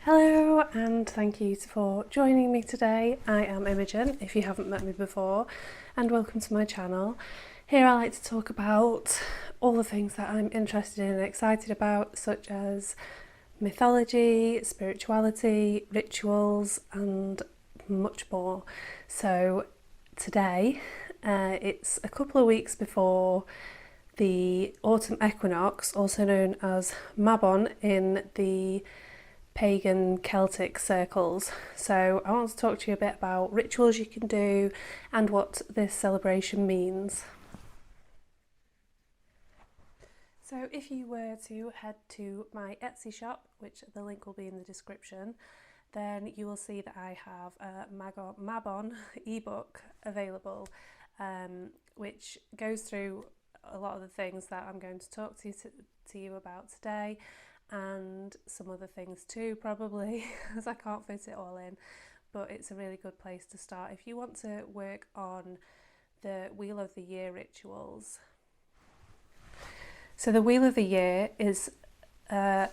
Hello and thank you for joining me today. I am Imogen, if you haven't met me before, and welcome to my channel. Here I like to talk about all the things that I'm interested in and excited about, such as mythology, spirituality, rituals and much more. So today it's a couple of weeks before the autumn equinox, also known as Mabon in the Pagan Celtic circles. So I want to talk to you a bit about rituals you can do and what this celebration means. So if you were to head to my Etsy shop, which the link will be in the description, then you will see that I have a Mabon ebook available, which goes through a lot of the things that I'm going to talk to you about today, and some other things too probably, as I can't fit it all in, but it's a really good place to start if you want to work on the Wheel of the Year rituals. So the Wheel of the Year is a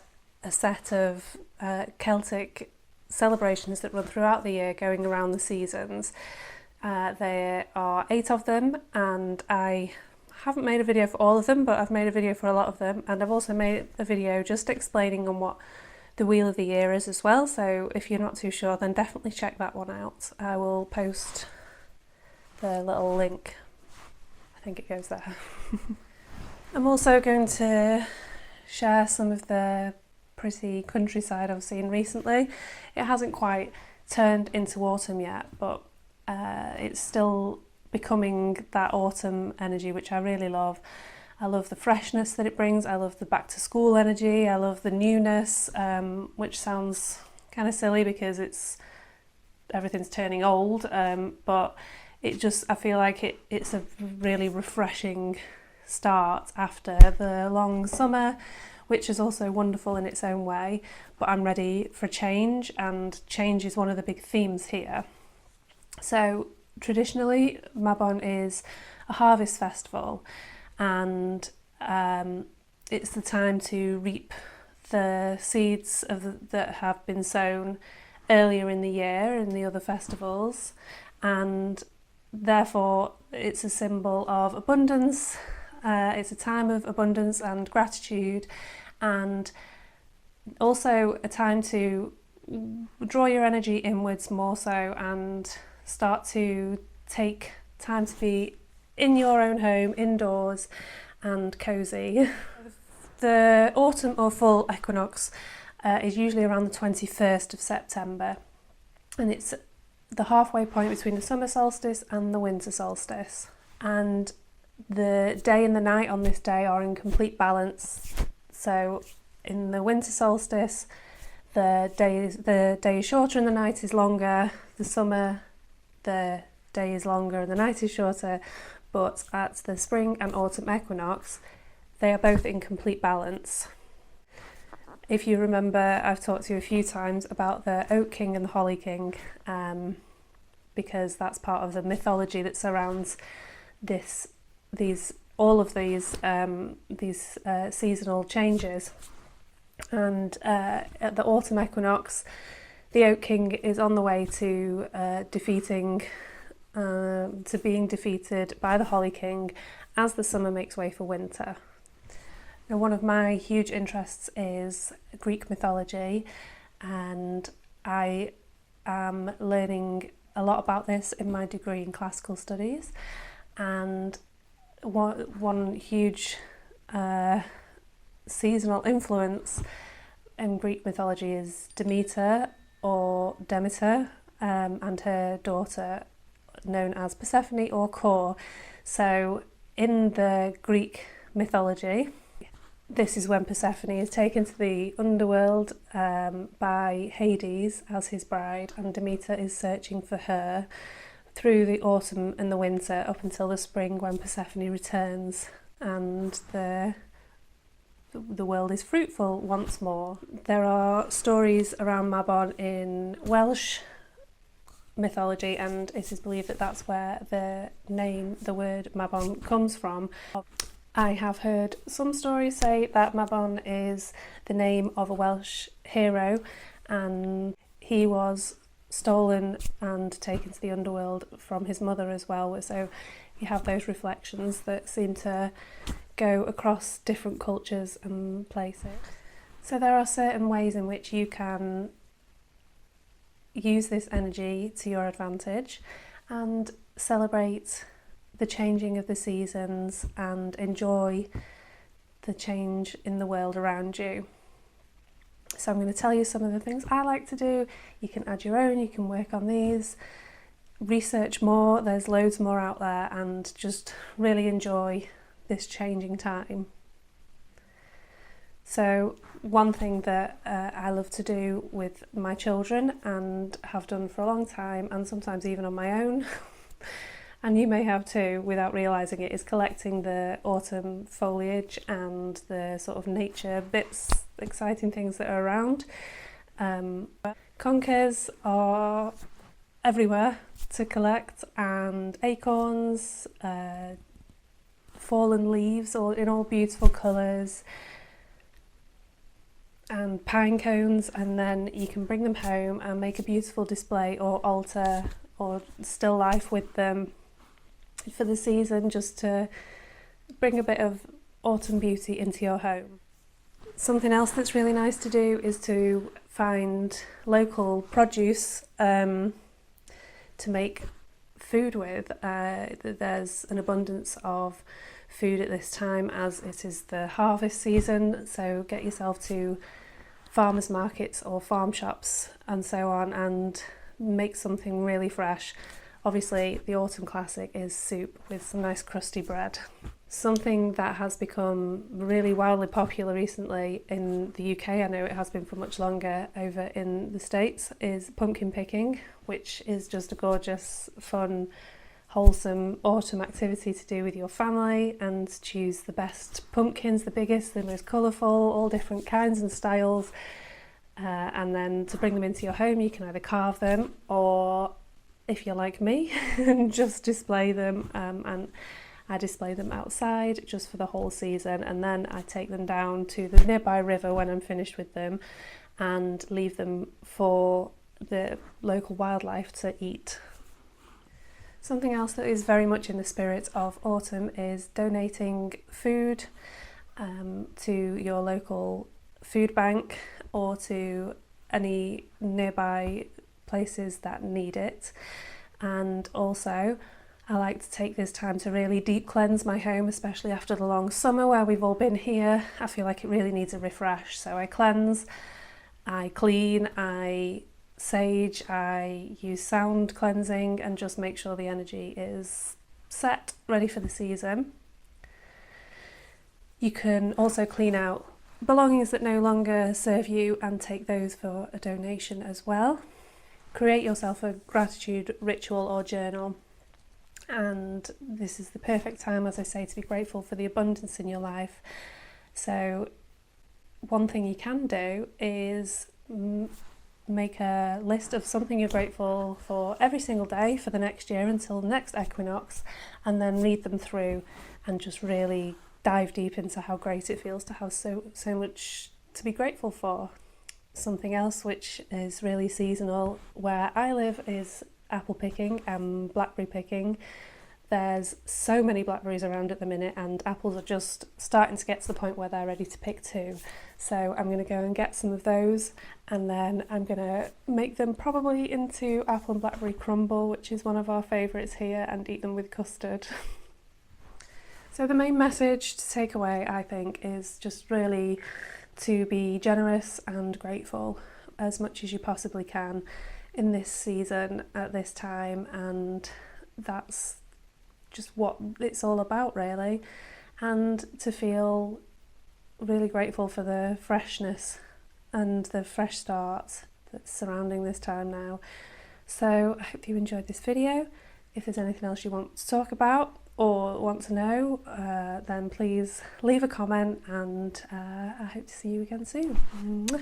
set of Celtic celebrations that run throughout the year, going around the seasons. There are 8 of them, and I haven't made a video for all of them, but I've made a video for a lot of them, and I've also made a video just explaining on what the Wheel of the Year is as well, so if you're not too sure then definitely check that one out. I will post the little link, I think it goes there. I'm also going to share some of the pretty countryside I've seen recently. It hasn't quite turned into autumn yet, but it's still becoming that autumn energy, which I really love. I love the freshness that it brings, I love the back to school energy, I love the newness, which sounds kind of silly because everything's turning old, but I feel like it's a really refreshing start after the long summer, which is also wonderful in its own way, but I'm ready for change, and change is one of the big themes here. So traditionally, Mabon is a harvest festival, and it's the time to reap the seeds that have been sown earlier in the year in the other festivals, and therefore it's a symbol of abundance. It's a time of abundance and gratitude, and also a time to draw your energy inwards more so and start to take time to be in your own home, indoors and cosy. The autumn or full equinox is usually around the 21st of September, and it's the halfway point between the summer solstice and the winter solstice. And the day and the night on this day are in complete balance. So in the winter solstice, the day is shorter and the night is longer. The summer, the day is longer and the night is shorter, but at the spring and autumn equinox, they are both in complete balance. If you remember, I've talked to you a few times about the Oak King and the Holly King, because that's part of the mythology that surrounds all of these seasonal changes. And at the autumn equinox, the Oak King is on the way to being defeated by the Holly King as the summer makes way for winter. Now, one of my huge interests is Greek mythology, and I am learning a lot about this in my degree in classical studies. And one huge seasonal influence in Greek mythology is Demeter or Demeter, and her daughter known as Persephone or Kore. So in the Greek mythology, this is when Persephone is taken to the underworld by Hades as his bride, and Demeter is searching for her through the autumn and the winter up until the spring, when Persephone returns and the world is fruitful once more. There are stories around Mabon in Welsh mythology, and it is believed that that's where the word Mabon comes from. I have heard some stories say that Mabon is the name of a Welsh hero, and he was stolen and taken to the underworld from his mother as well. So you have those reflections that seem to go across different cultures and places. So there are certain ways in which you can use this energy to your advantage and celebrate the changing of the seasons and enjoy the change in the world around you. So I'm going to tell you some of the things I like to do. You can add your own, you can work on these, research more, there's loads more out there, and just really enjoy this changing time. So one thing that I love to do with my children and have done for a long time, and sometimes even on my own, and you may have too without realising it, is collecting the autumn foliage and the sort of nature bits, exciting things that are around. Conkers are everywhere to collect, and acorns, fallen leaves, all in all beautiful colours, and pine cones, and then you can bring them home and make a beautiful display or altar or still life with them for the season, just to bring a bit of autumn beauty into your home. Something else that's really nice to do is to find local produce to make food with. There's an abundance of food at this time as it is the harvest season, so get yourself to farmers markets or farm shops and so on and make something really fresh. Obviously the autumn classic is soup with some nice crusty bread. Something that has become really wildly popular recently in the UK, I know it has been for much longer over in the States, is pumpkin picking, which is just a gorgeous, fun, wholesome autumn activity to do with your family, and choose the best pumpkins, the biggest, the most colourful, all different kinds and styles, and then to bring them into your home. You can either carve them, or if you're like me, just display them, and I display them outside just for the whole season, and then I take them down to the nearby river when I'm finished with them and leave them for the local wildlife to eat. Something else that is very much in the spirit of autumn is donating food to your local food bank or to any nearby places that need it. And also I like to take this time to really deep cleanse my home, especially after the long summer where we've all been here. I feel like it really needs a refresh, so I cleanse, I clean, I sage, I use sound cleansing, and just make sure the energy is set, ready for the season. You can also clean out belongings that no longer serve you and take those for a donation as well. Create yourself a gratitude ritual or journal, and this is the perfect time, as I say, to be grateful for the abundance in your life. So one thing you can do is make a list of something you're grateful for every single day for the next year until the next equinox, and then read them through and just really dive deep into how great it feels to have so much to be grateful for. Something else which is really seasonal where I live is apple picking and blackberry picking. There's so many blackberries around at the minute, and apples are just starting to get to the point where they're ready to pick too. So I'm going to go and get some of those, and then I'm going to make them probably into apple and blackberry crumble, which is one of our favourites here, and eat them with custard. So the main message to take away, I think, is just really to be generous and grateful as much as you possibly can in this season at this time, and that's just what it's all about really, and to feel really grateful for the freshness and the fresh start that's surrounding this time now. So I hope you enjoyed this video. If there's anything else you want to talk about or want to know, then please leave a comment, and I hope to see you again soon. Mwah.